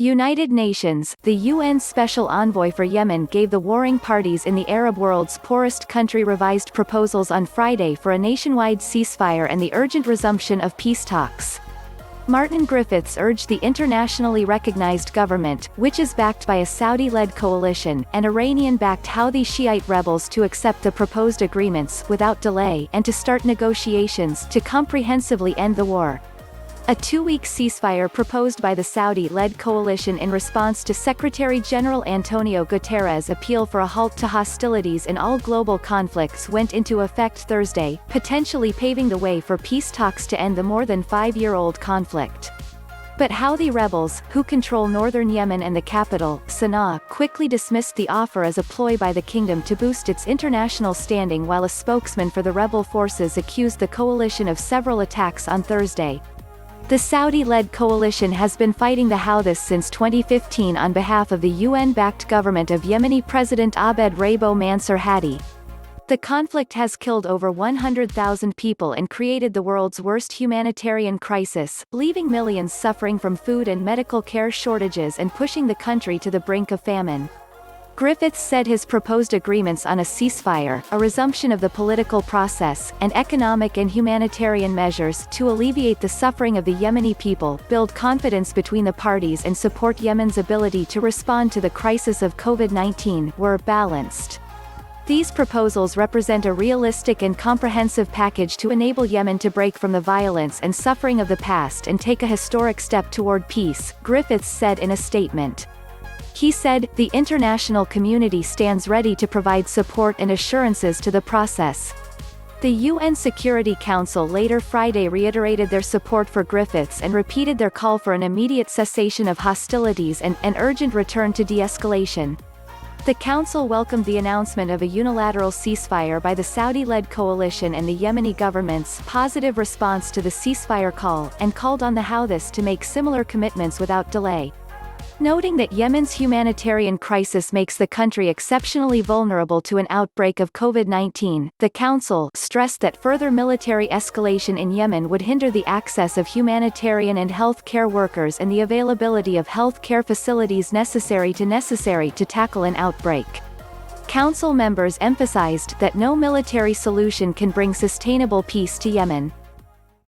United Nations, the UN Special Envoy for Yemen gave the warring parties in the Arab world's poorest country revised proposals on Friday for a nationwide ceasefire and the urgent resumption of peace talks. Martin Griffiths urged the internationally recognized government, which is backed by a Saudi-led coalition, and Iranian-backed Houthi Shiite rebels to accept the proposed agreements without delay and to start negotiations to comprehensively end the war. A two-week ceasefire proposed by the Saudi-led coalition in response to Secretary-General Antonio Guterres' appeal for a halt to hostilities in all global conflicts went into effect Thursday, potentially paving the way for peace talks to end the more than five-year-old conflict. But Houthi rebels, who control northern Yemen and the capital, Sana'a, quickly dismissed the offer as a ploy by the kingdom to boost its international standing, while a spokesman for the rebel forces accused the coalition of several attacks on Thursday. The Saudi-led coalition has been fighting the Houthis since 2015 on behalf of the UN-backed government of Yemeni President Abed Rabo Mansour Hadi. The conflict has killed over 100,000 people and created the world's worst humanitarian crisis, leaving millions suffering from food and medical care shortages and pushing the country to the brink of famine. Griffiths said his proposed agreements on a ceasefire, a resumption of the political process, and economic and humanitarian measures to alleviate the suffering of the Yemeni people, build confidence between the parties and support Yemen's ability to respond to the crisis of COVID-19, were balanced. These proposals represent a realistic and comprehensive package to enable Yemen to break from the violence and suffering of the past and take a historic step toward peace, Griffiths said in a statement. He said, "The international community stands ready to provide support and assurances to the process." The UN Security Council later Friday reiterated their support for Griffiths and repeated their call for an immediate cessation of hostilities and an urgent return to de-escalation. The Council welcomed the announcement of a unilateral ceasefire by the Saudi-led coalition and the Yemeni government's positive response to the ceasefire call, and called on the Houthis to make similar commitments without delay. Noting that Yemen's humanitarian crisis makes the country exceptionally vulnerable to an outbreak of COVID-19, the Council stressed that further military escalation in Yemen would hinder the access of humanitarian and health care workers and the availability of health care facilities necessary to tackle an outbreak. Council members emphasized that no military solution can bring sustainable peace to Yemen.